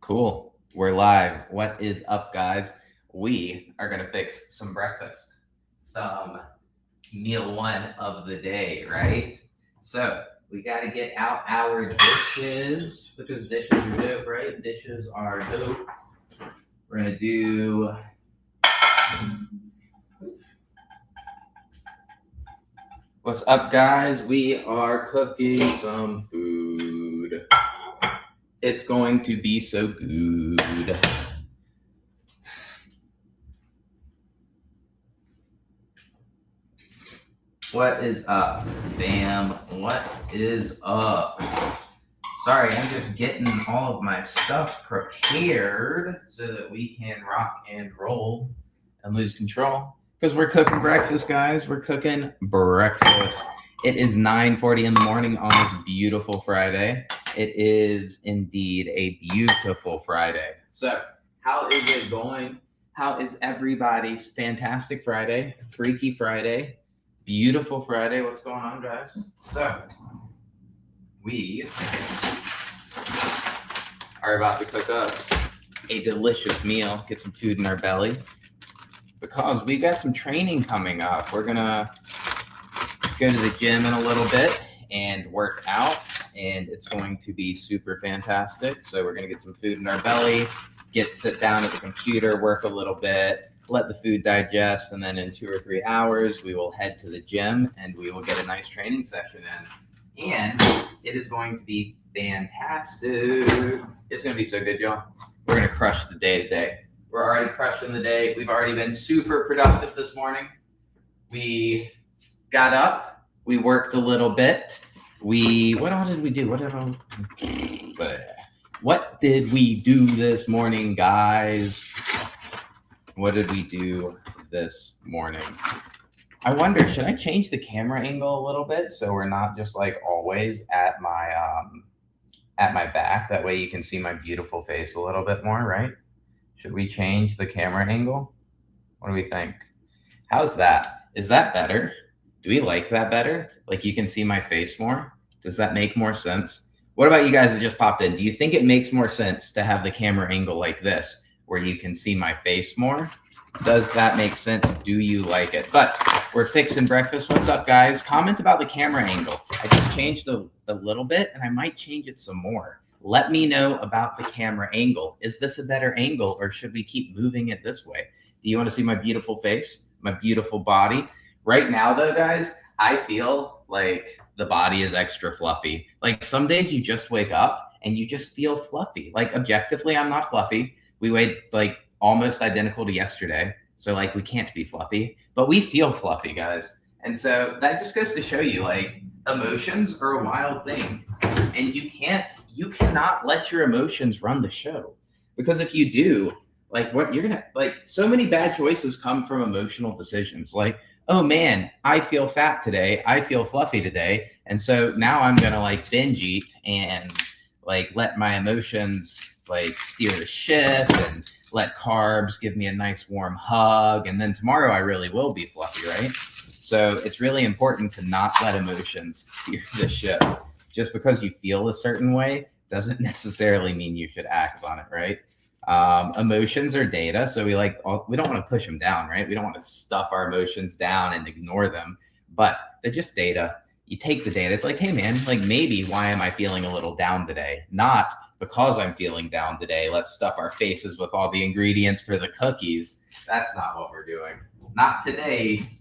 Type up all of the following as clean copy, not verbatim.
Cool. We're live. What is up, guys? We are going to fix some breakfast, some meal one of the day, right? So we got to get out our dishes because dishes are dope, right? Dishes are dope. We're going to do. What's up, guys? We are cooking some food. It's going to be so good. What is up, fam? What is up? Sorry, I'm just getting all of my stuff prepared so that we can rock and roll and lose control. Because we're cooking breakfast, guys. We're cooking breakfast. It is 9:40 in the morning on this beautiful Friday. It is indeed a beautiful Friday. So, how is it going? How is everybody's fantastic Friday, freaky Friday, beautiful Friday? What's going on, guys? So, we are about to cook us a delicious meal, get some food in our belly, because we got some training coming up. We're gonna go to the gym in a little bit and work out, and it's going to be super fantastic. So we're gonna get some food in our belly, sit down at the computer, work a little bit, let the food digest, and then in 2 or 3 hours, we will head to the gym and we will get a nice training session in. And it is going to be fantastic. It's going to be so good, y'all. We're going to crush the day today. We're already crushing the day. We've already been super productive this morning. We got up. We worked a little bit. What all did we do? What did we do this morning, guys? What did we do this morning? I wonder, should I change the camera angle a little bit so we're not just like always at my back? That way you can see my beautiful face a little bit more, right? Should we change the camera angle? What do we think? How's that? Is that better? Do we like that better? Like you can see my face more? Does that make more sense? What about you guys that just popped in? Do you think it makes more sense to have the camera angle like this, where you can see my face more? Does that make sense? Do you like it? But we're fixing breakfast. What's up, guys? Comment about the camera angle. I just changed a little bit, and I might change it some more. Let me know about the camera angle. Is this a better angle, or should we keep moving it this way? Do you want to see my beautiful face, my beautiful body? Right now, though, guys, I feel like the body is extra fluffy. Like some days you just wake up and you just feel fluffy. Like objectively, I'm not fluffy. We weighed like almost identical to yesterday. So like we can't be fluffy, but we feel fluffy, guys. And so that just goes to show you like emotions are a wild thing. And you cannot let your emotions run the show. Because if you do, like what you're gonna like so many bad choices come from emotional decisions. Like, oh man, I feel fat today. I feel fluffy today. And so now I'm gonna like binge eat and like let my emotions like steer the ship and let carbs give me a nice warm hug. And then tomorrow I really will be fluffy, right? So it's really important to not let emotions steer the ship. Just because you feel a certain way doesn't necessarily mean you should act on it, right? Emotions are data, so we don't want to push them down, right? We don't want to stuff our emotions down and ignore them, but they're just data. You take the data. It's like, hey man, like maybe why am I feeling a little down today? Not because I'm feeling down today. Let's stuff our faces with all the ingredients for the cookies. That's not what we're doing. Not today.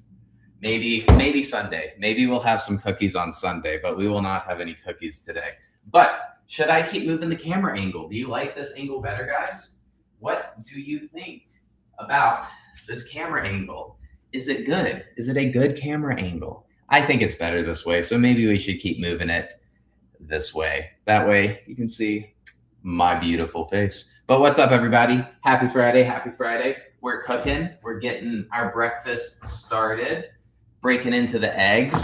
Maybe Sunday. Maybe we'll have some cookies on Sunday, but we will not have any cookies today. But should I keep moving the camera angle? Do you like this angle better, guys? What do you think about this camera angle? Is it good? Is it a good camera angle? I think it's better this way, so maybe we should keep moving it this way. That way you can see my beautiful face. But what's up, everybody? Happy Friday, happy Friday. We're cooking. We're getting our breakfast started, breaking into the eggs.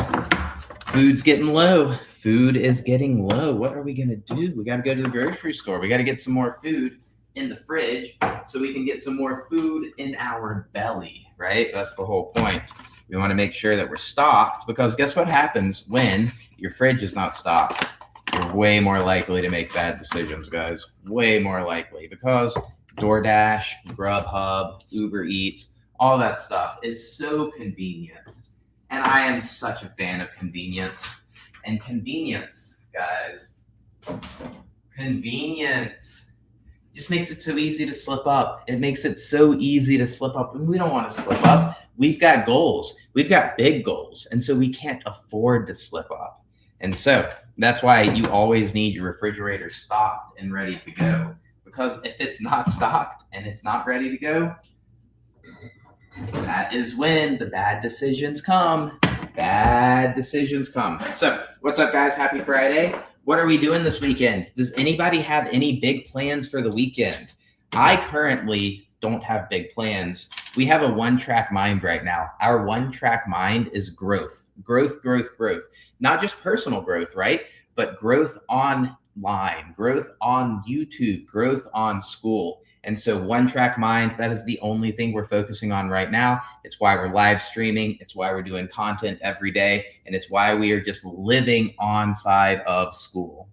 Food's getting low. Food is getting low. What are we gonna do? We gotta go to the grocery store. We gotta get some more food in the fridge so we can get some more food in our belly, right? That's the whole point. We wanna make sure that we're stocked because guess what happens when your fridge is not stocked? Your way more likely to make bad decisions, guys. Way more likely, because DoorDash, Grubhub, Uber Eats, all that stuff is so convenient. And I am such a fan of convenience. And convenience, guys, convenience just makes it so easy to slip up. It makes it so easy to slip up. And we don't want to slip up. We've got goals. We've got big goals. And so we can't afford to slip up. And so that's why you always need your refrigerator stocked and ready to go. Because if it's not stocked and it's not ready to go, that is when the bad decisions come. Bad decisions come. So what's up, guys? Happy Friday. What are we doing this weekend? Does anybody have any big plans for the weekend? I currently don't have big plans. We have a one-track mind right now. Our one-track mind is growth, growth, growth, growth. Not just personal growth, right? But growth online, growth on YouTube, growth on school. And so one-track mind, that is the only thing we're focusing on right now. It's why we're live streaming. It's why we're doing content every day. And it's why we are just living on side of school.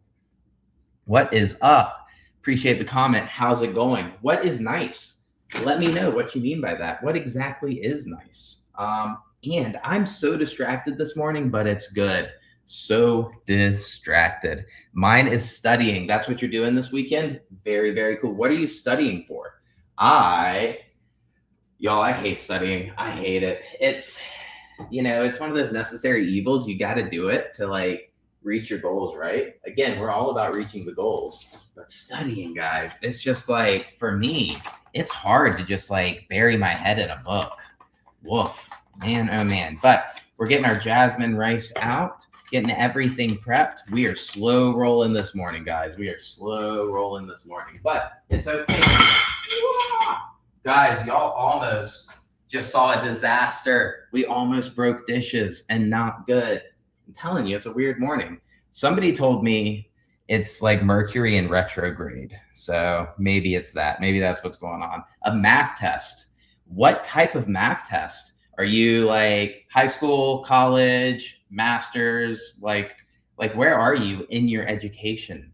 What is up? Appreciate the comment. How's it going? What is nice? Let me know what you mean by that. What exactly is nice? And I'm so distracted this morning, but it's good. So distracted. Mine is studying. That's what you're doing this weekend. Very, very cool. What are you studying for? Y'all, I hate studying. I hate it. It's one of those necessary evils. You got to do it to like reach your goals, right? Again, we're all about reaching the goals, but studying, guys, it's just like, for me, it's hard to just like bury my head in a book. Woof, man, oh man. But we're getting our jasmine rice out. Getting everything prepped. We are slow rolling this morning, guys. We are slow rolling this morning, but it's okay. Guys, y'all almost just saw a disaster. We almost broke dishes, and not good. I'm telling you, it's a weird morning. Somebody told me it's like Mercury in retrograde. So maybe it's that. Maybe that's what's going on. A math test. What type of math test? Are you like high school, college, masters? Like where are you in your education?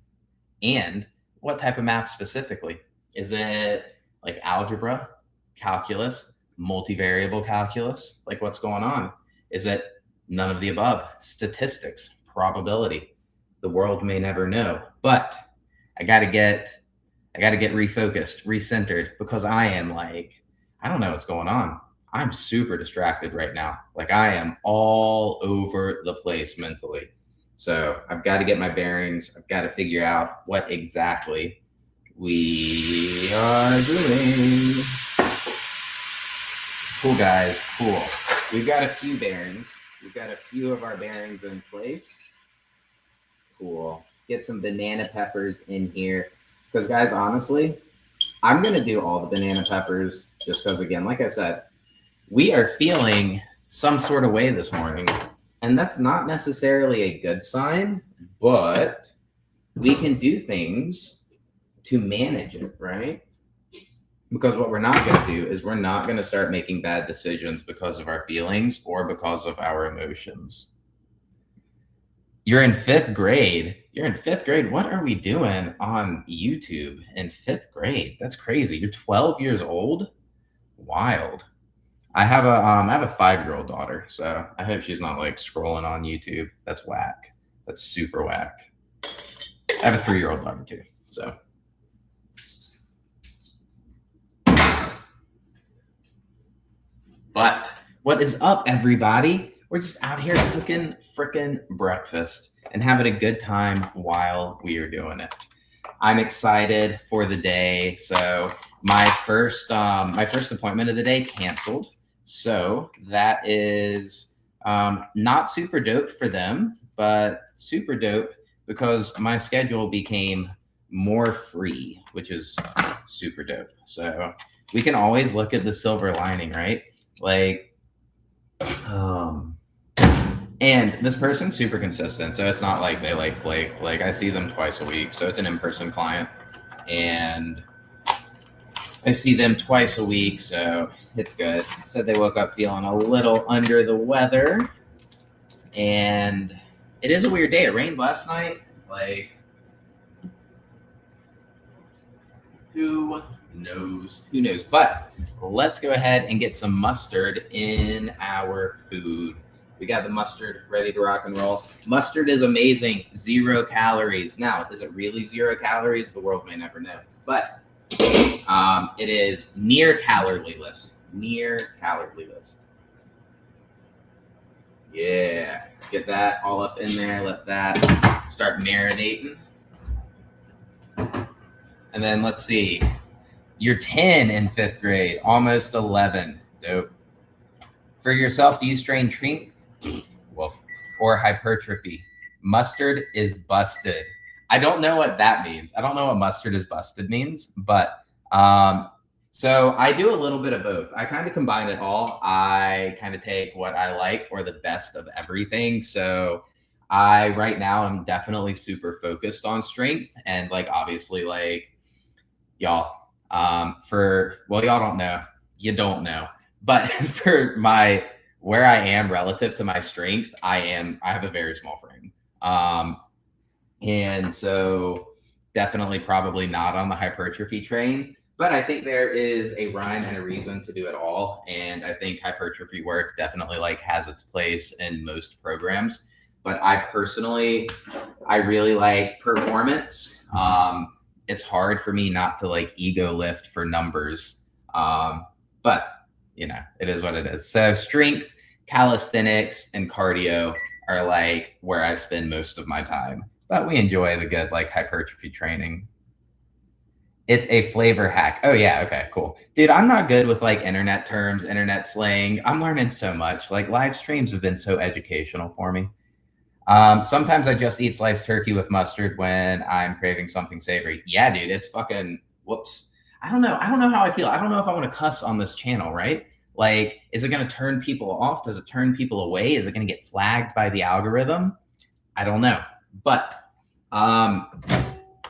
And what type of math specifically? Is it like algebra, calculus, multivariable calculus? Like what's going on? Is it none of the above? Statistics, probability. The world may never know, but I gotta get refocused, recentered, because I am like, I don't know what's going on. I'm super distracted right now. Like I am all over the place mentally. So I've got to get my bearings. I've got to figure out what exactly we are doing. Cool, guys, cool. We've got a few bearings. We've got a few of our bearings in place. Cool. Get some banana peppers in here. Because guys, honestly, I'm going to do all the banana peppers just because, again, like I said, we are feeling some sort of way this morning, and that's not necessarily a good sign, but we can do things to manage it, right? Because what we're not going to do is we're not going to start making bad decisions because of our feelings or because of our emotions. You're in fifth grade. You're in fifth grade. What are we doing on YouTube in fifth grade? That's crazy. You're 12 years old? Wild. I have a 5-year-old daughter, so I hope she's not like scrolling on YouTube. That's whack. That's super whack. I have a 3-year-old daughter too, so. But what is up, everybody? We're just out here cooking frickin' breakfast and having a good time while we are doing it. I'm excited for the day. So my first appointment of the day canceled. So that is not super dope for them, but super dope because my schedule became more free, which is super dope. So we can always look at the silver lining, right? Like, and this person's super consistent. So it's not like they like flake. Like I see them twice a week. So it's an in-person client and I see them twice a week. So it's good. Said they woke up feeling a little under the weather and it is a weird day. It rained last night. Like, who knows? Who knows? But let's go ahead and get some mustard in our food. We got the mustard ready to rock and roll. Mustard is amazing. 0 calories. Now, is it really 0 calories? The world may never know. But it is near caloryless. Near caloryless. Yeah. Get that all up in there. Let that start marinating. And then let's see. You're 10 in 5th grade, almost 11. Dope. For yourself, do you strain strength? Wolf. Or hypertrophy? Mustard is busted. I don't know what that means. I don't know what mustard is busted means, but so I do a little bit of both. I kind of combine it all. I kind of take what I like or the best of everything. So I right now I'm definitely super focused on strength and like obviously like y'all y'all don't know, you don't know, but for my where I am relative to my strength, I have a very small frame. And so definitely probably not on the hypertrophy train, but I think there is a rhyme and a reason to do it all. And I think hypertrophy work definitely like has its place in most programs. But I personally, I really like performance. It's hard for me not to like ego lift for numbers. But you know, it is what it is. So strength, calisthenics, and cardio are like where I spend most of my time. But we enjoy the good like hypertrophy training. It's a flavor hack. Oh yeah, okay, cool. Dude, I'm not good with like internet terms, internet slang. I'm learning so much. Like live streams have been so educational for me. Sometimes I just eat sliced turkey with mustard when I'm craving something savory. Yeah, dude, it's fucking whoops. I don't know. I don't know how I feel. I don't know if I want to cuss on this channel, right? Like, is it going to turn people off? Does it turn people away? Is it going to get flagged by the algorithm? I don't know. But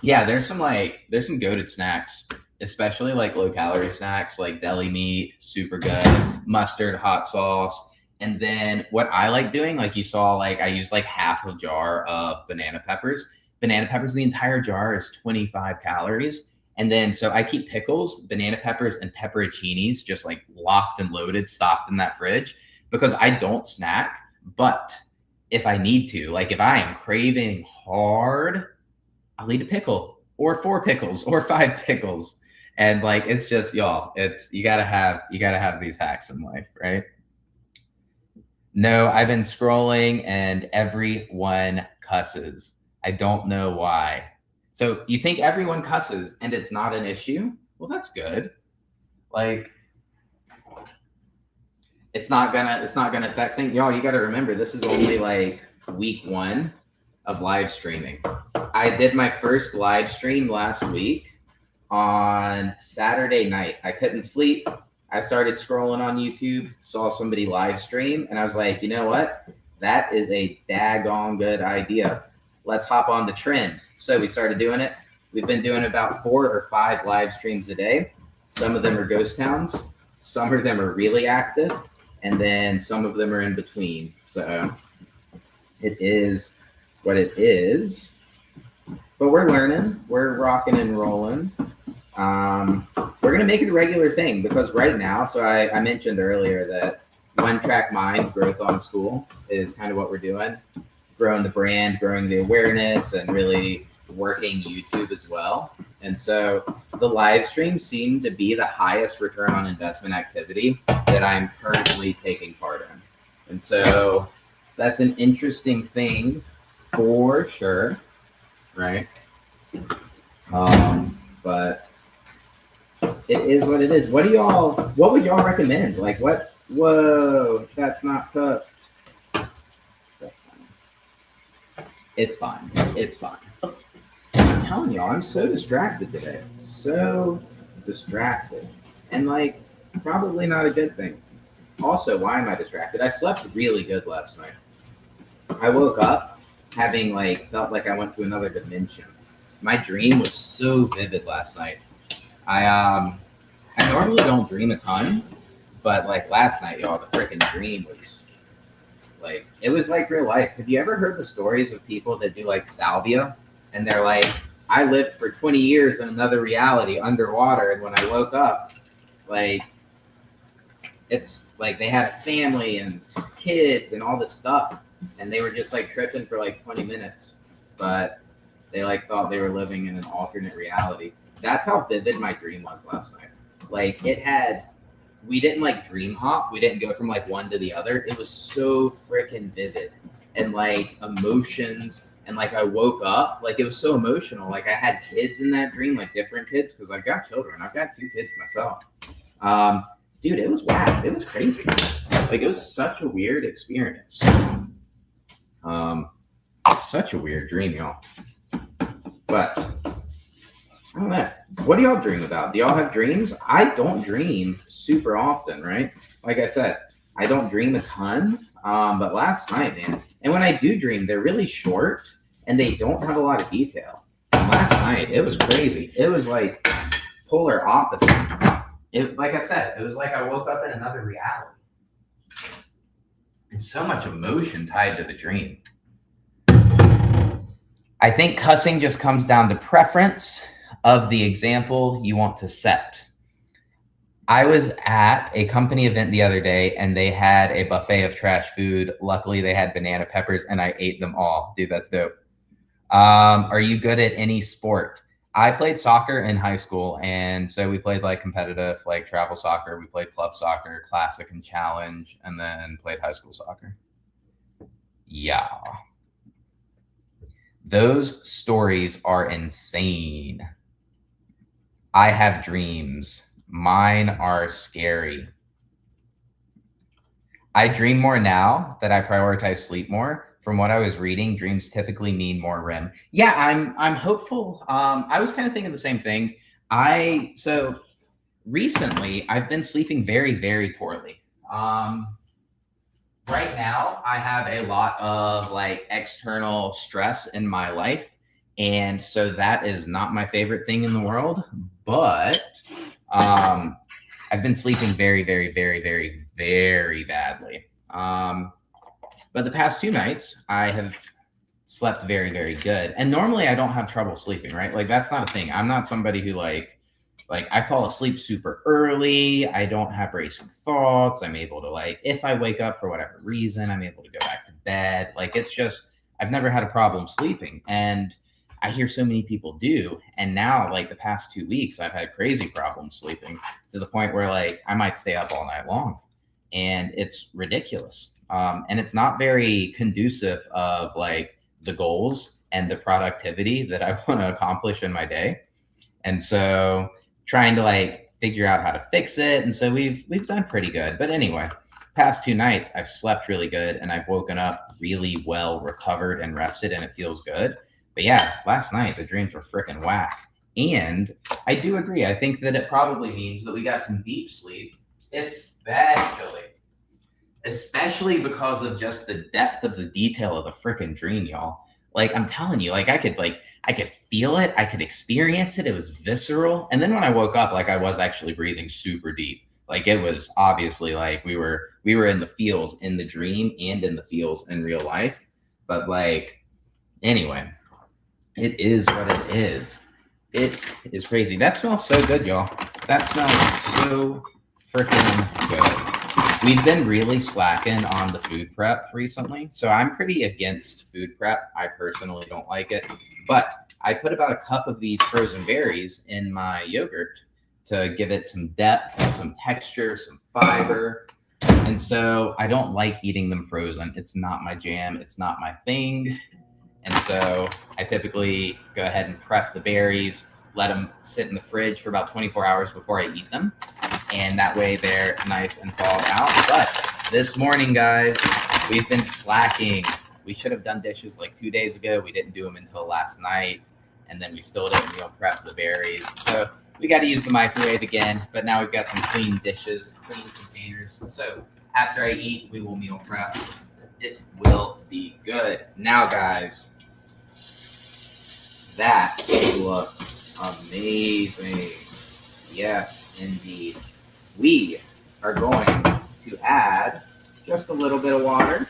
yeah, there's some goated snacks, especially like low calorie snacks like deli meat, super good, mustard, hot sauce. And then what I like doing, like you saw, like I used like half a jar of banana peppers. Banana peppers, the entire jar is 25 calories. And then so I keep pickles, banana peppers, and pepperoncinis just like locked and loaded, stocked in that fridge because I don't snack. But if I need to, like if I am craving hard, I'll eat a pickle or 4 pickles or 5 pickles. And like it's just y'all, it's you gotta have these hacks in life, right? No, I've been scrolling and everyone cusses. I don't know why. So you think everyone cusses and it's not an issue? Well, that's good. Like it's not gonna affect things. Y'all, you gotta remember this is only like week 1 of live streaming. I did my first live stream last week on Saturday night. I couldn't sleep. I started scrolling on YouTube, saw somebody live stream, and I was like, you know what? That is a daggone good idea. Let's hop on the trend. So we started doing it. We've been doing about 4 or 5 live streams a day. Some of them are ghost towns. Some of them are really active. And then some of them are in between. So it is what it is. But we're learning. We're rocking and rolling. We're going to make it a regular thing because right now, so I mentioned earlier that One Track Mind, growth on school is kind of what we're doing. Growing the brand, growing the awareness, and really working YouTube as well. And so the live streams seem to be the highest return on investment activity that I'm currently taking part in. And so that's an interesting thing for sure, right? But it is what it is. What would y'all recommend? Like what? Whoa, that's not cooked. That's fine. It's fine. It's fine. I'm telling y'all, I'm so distracted today. So distracted. And like, probably not a good thing. Also, why am I distracted? I slept really good last night. I woke up having like felt like I went to another dimension. My dream was so vivid last night. I normally don't dream a ton, but like last night, y'all, the freaking dream was like it was like real life. Have you ever heard the stories of people that do like salvia? And they're like, I lived for 20 years in another reality underwater. And when I woke up, like, it's like they had a family and kids and all this stuff. And they were just like tripping for like 20 minutes. But they like thought they were living in an alternate reality. That's how vivid my dream was last night. Like we didn't like dream hop. We didn't go from like one to the other. It was so freaking vivid and like emotions. And like I woke up, like it was so emotional. Like I had kids in that dream, like different kids, because I've got children. I've got 2 kids myself. Dude, it was whack. It was crazy. Like it was such a weird experience. Such a weird dream, y'all. But I don't know. What do y'all dream about? Do y'all have dreams? I don't dream super often, right? Like I said, I don't dream a ton. But last night, man, and when I do dream, they're really short and they don't have a lot of detail. And last night, it was crazy. It was like polar opposite. Like I said, it was like I woke up in another reality. And so much emotion tied to the dream. I think cussing just comes down to preference of the example you want to set. I was at a company event the other day and they had a buffet of trash food. Luckily, they had banana peppers and I ate them all. Dude, that's dope. Are you good at any sport? I played soccer in high school. And so we played like competitive, like travel soccer. We played club soccer, classic and challenge, and then played high school soccer. Yeah. Those stories are insane. I have dreams. Mine are scary. I dream more now that I prioritize sleep more. From what I was reading, dreams typically mean more REM. Yeah, I'm hopeful. I was kind of thinking the same thing. So recently I've been sleeping very, very poorly. Right now I have a lot of like external stress in my life. And so that is not my favorite thing in the world, but I've been sleeping very, very, very, very, very badly. But the past 2 nights, I have slept very, very good. And normally I don't have trouble sleeping, right? Like that's not a thing. I'm not somebody who like I fall asleep super early. I don't have racing thoughts. I'm able to like, if I wake up for whatever reason, I'm able to go back to bed. Like it's just, I've never had a problem sleeping. And I hear so many people do. And now like the past 2 weeks, I've had crazy problems sleeping to the point where like I might stay up all night long and it's ridiculous. And it's not very conducive of like the goals and the productivity that I want to accomplish in my day. And so trying to like figure out how to fix it. And so we've done pretty good. But anyway, past 2 nights, I've slept really good and I've woken up really well recovered and rested and it feels good. But yeah, last night the dreams were freaking whack. And I do agree. I think that it probably means that we got some deep sleep, especially because of just the depth of the detail of the freaking dream, y'all. Like I'm telling you, like I could feel it, I could experience it. It was visceral. And then when I woke up, like I was actually breathing super deep. Like it was obviously like we were in the feels in the dream and in the feels in real life. But like anyway, it is what it is. It is crazy. That smells so good, y'all. That smells so freaking good. We've been really slacking on the food prep recently. So I'm pretty against food prep. I personally don't like it. But I put about a cup of these frozen berries in my yogurt to give it some depth, some texture, some fiber. And so I don't like eating them frozen. It's not my jam. It's not my thing. And so I typically go ahead and prep the berries, let them sit in the fridge for about 24 hours before I eat them. And that way they're nice and thawed out. But this morning, guys, we've been slacking. We should have done dishes like 2 days ago. We didn't do them until last night. And then we still didn't meal prep the berries. So we got to use the microwave again. But now we've got some clean dishes, clean containers. So after I eat, we will meal prep. It will be good. Now, guys, that looks amazing. Yes, indeed. We are going to add just a little bit of water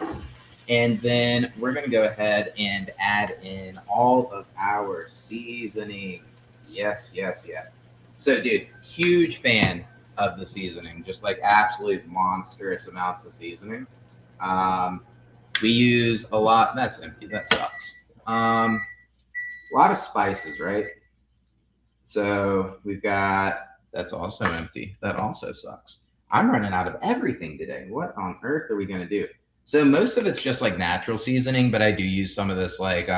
And then we're going to go ahead and add in all of our seasoning. Yes, yes, yes. So, dude, huge fan of the seasoning, just like absolute monstrous amounts of seasoning. Um, we use a lot. That's empty. That sucks. A lot of spices, right? So we've got, that's also empty. That also sucks. I'm running out of everything today. What on earth are we going to do? So most of it's just like natural seasoning, but I do use some of this like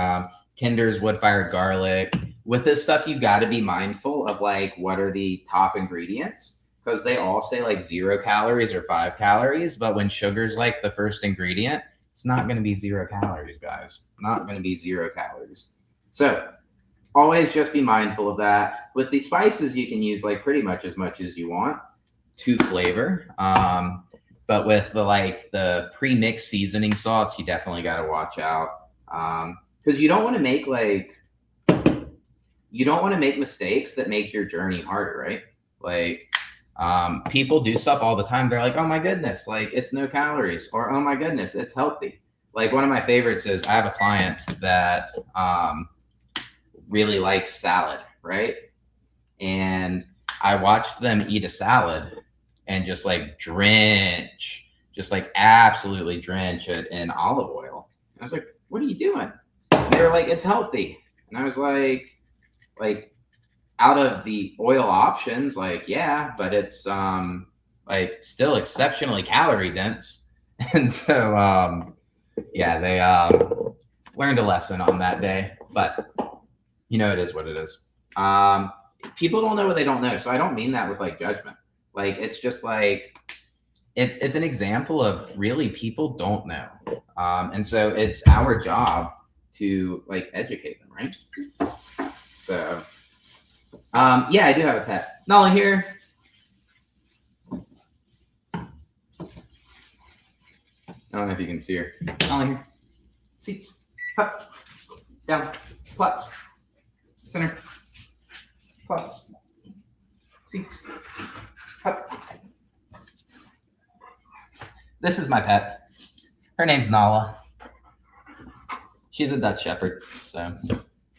Kinder's wood fired garlic. With this stuff, you got to be mindful of like what are the top ingredients because they all say like 0 calories or 5 calories. But when sugar's like the first ingredient, it's not going to be 0 calories, guys. Not going to be 0 calories. So always just be mindful of that. With the spices, you can use like pretty much as you want to flavor. But with the pre-mixed seasoning sauce, you definitely got to watch out because you don't want to make mistakes that make your journey harder, right? Like people do stuff all the time. They're like, oh my goodness, like it's no calories, or oh my goodness, it's healthy. Like one of my favorites is I have a client that really likes salad, right? And I watched them eat a salad and just like just like absolutely drench it in olive oil. And I was like, what are you doing? And they were like, it's healthy. And I was like out of the oil options, like, yeah, but it's like still exceptionally calorie dense. And so yeah, they learned a lesson on that day. But it is what it is. People don't know what they don't know. So I don't mean that with like judgment. Like it's just like it's an example of really people don't know. And so it's our job to like educate them, right? So yeah, I do have a pet. Nala here. I don't know if you can see her. Nala here. Seats. Up. Down. Plots. Center. Plots. Seats. Up. This is my pet. Her name's Nala. She's a Dutch Shepherd, so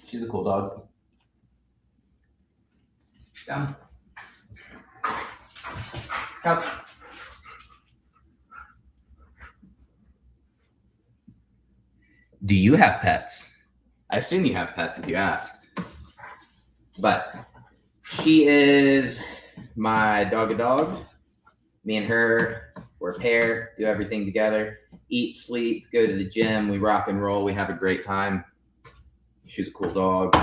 she's a cool dog. Down. Couch. Do you have pets? I assume you have pets if you asked. But she is my dog. Me and her, we're a pair, do everything together, eat, sleep, go to the gym, we rock and roll, we have a great time. She's a cool dog.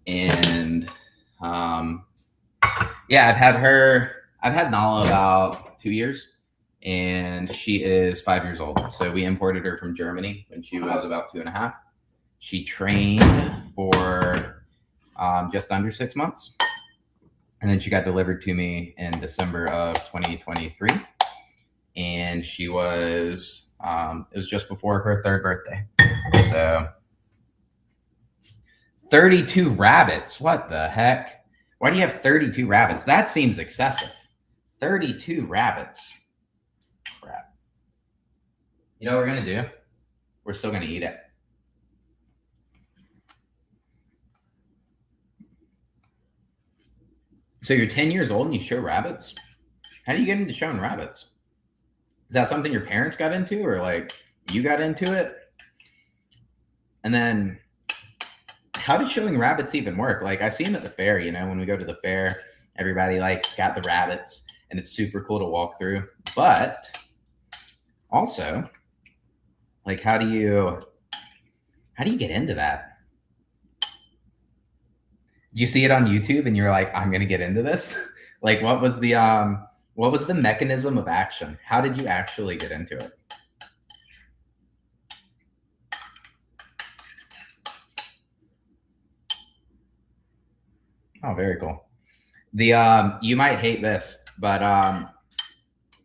And yeah, I've had Nala about 2 years, and she is 5 years old. So we imported her from Germany when she was about 2.5. She trained for just under 6 months. And then she got delivered to me in December of 2023. And she was, it was just before her 3rd birthday. So 32 rabbits. What the heck? Why do you have 32 rabbits? That seems excessive. 32 rabbits. Crap. You know what we're going to do? We're still going to eat it. So you're 10 years old and you show rabbits? How do you get into showing rabbits? Is that something your parents got into, or like you got into it? And then how does showing rabbits even work? Like I see them at the fair, when we go to the fair, everybody likes got the rabbits and it's super cool to walk through. But also, like how do you get into that? Do you see it on YouTube and you're like, I'm gonna get into this? Like what was the mechanism of action? How did you actually get into it? Oh, very cool. The you might hate this, but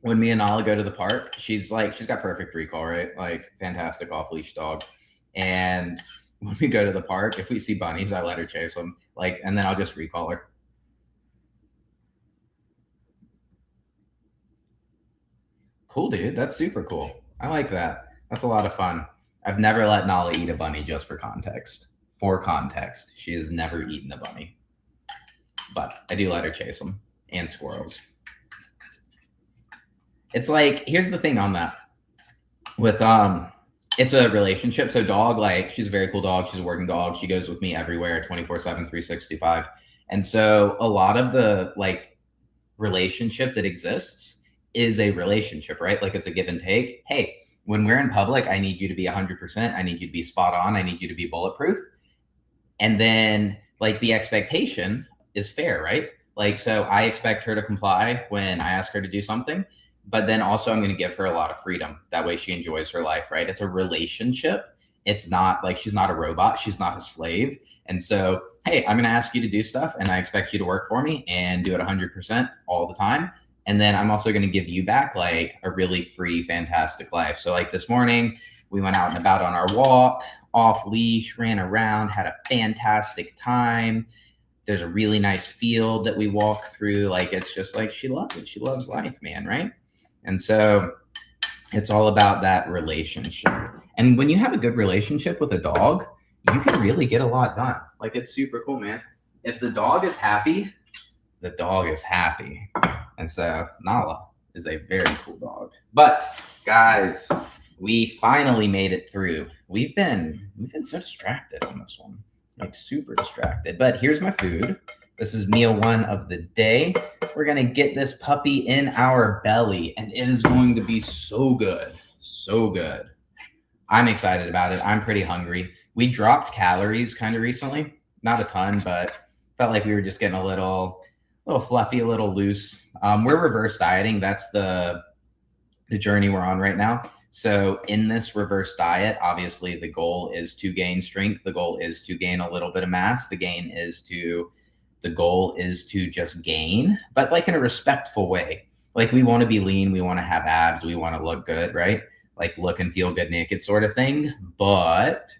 when me and Nala go to the park, she's got perfect recall, right? Like fantastic off leash dog. And when we go to the park, if we see bunnies, I let her chase them. And then I'll just recall her. Cool, dude. That's super cool. I like that. That's a lot of fun. I've never let Nala eat a bunny, just for context. For context, she has never eaten a bunny. But I do let her chase them, and squirrels. It's like, here's the thing on that. With it's a relationship. So dog, like, she's a very cool dog. She's a working dog. She goes with me everywhere, 24/7, 365. And so a lot of the like relationship that exists is a relationship, right? Like, it's a give and take. Hey, when we're in public, I need you to be 100%. I need you to be spot on. I need you to be bulletproof. And then like the expectation is fair, right? Like, so I expect her to comply when I ask her to do something, but then also I'm going to give her a lot of freedom. That way she enjoys her life, right? It's a relationship. It's not like, she's not a robot. She's not a slave. And so, hey, I'm going to ask you to do stuff and I expect you to work for me and do it 100% all the time. And then I'm also going to give you back like a really free, fantastic life. So like this morning, we went out and about on our walk, off leash, ran around, had a fantastic time. There's a really nice field that we walk through. Like, it's just like, she loves it. She loves life, man, right? And so it's all about that relationship. And when you have a good relationship with a dog, you can really get a lot done. Like, it's super cool, man. If the dog is happy, the dog is happy. And so Nala is a very cool dog. But guys, we finally made it through. We've been so distracted on this one, like super distracted. But here's my food. This is meal one of the day. We're gonna get this puppy in our belly, and it is going to be so good, so good. I'm excited about it. I'm pretty hungry. We dropped calories kind of recently, not a ton, but felt like we were just getting a little fluffy, a little loose. We're reverse dieting. That's the journey we're on right now. So in this reverse diet, obviously the goal is to gain strength. The goal is to gain a little bit of mass. The goal is to just gain, but like in a respectful way. Like, we want to be lean. We want to have abs. We want to look good, right? Like, look and feel good naked sort of thing. But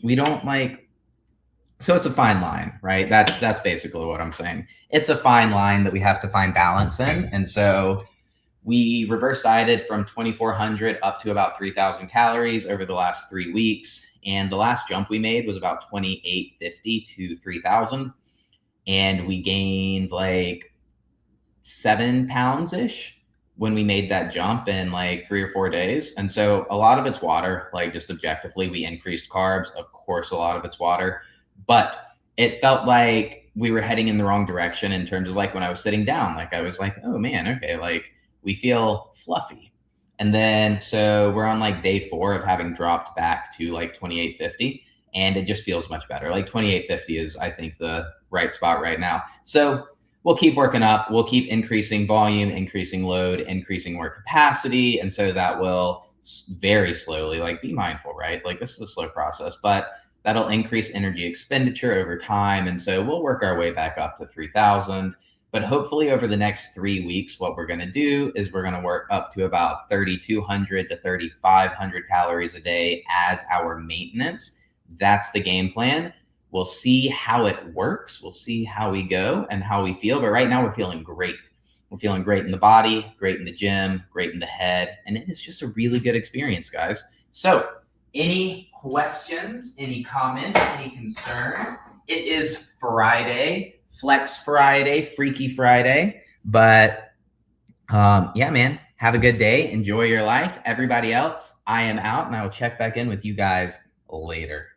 we don't like, so it's a fine line, right? That's basically what I'm saying. It's a fine line that we have to find balance in. And so we reverse dieted from 2,400 up to about 3,000 calories over the last 3 weeks. And the last jump we made was about 2,850 to 3,000. And we gained like 7 pounds ish when we made that jump in like 3 or 4 days. And so a lot of it's water, like just objectively, we increased carbs. Of course, a lot of it's water, but it felt like we were heading in the wrong direction in terms of like when I was sitting down, like I was like, oh man, okay, like we feel fluffy. And then, so we're on like day 4 of having dropped back to like 2,850, and it just feels much better. Like 2,850 is, I think, the right spot right now. So we'll keep working up. We'll keep increasing volume, increasing load, increasing more capacity. And so that will very slowly, like, be mindful, right? Like, this is a slow process, but that'll increase energy expenditure over time. And so we'll work our way back up to 3,000. But hopefully over the next 3 weeks, what we're going to do is we're going to work up to about 3,200 to 3,500 calories a day as our maintenance. That's the game plan. We'll see how it works. We'll see how we go and how we feel. But right now we're feeling great. We're feeling great in the body, great in the gym, great in the head. And it is just a really good experience, guys. So any questions, any comments, any concerns? It is Friday. Flex Friday, Freaky Friday. But yeah, man, have a good day. Enjoy your life. Everybody else, I am out, and I will check back in with you guys later.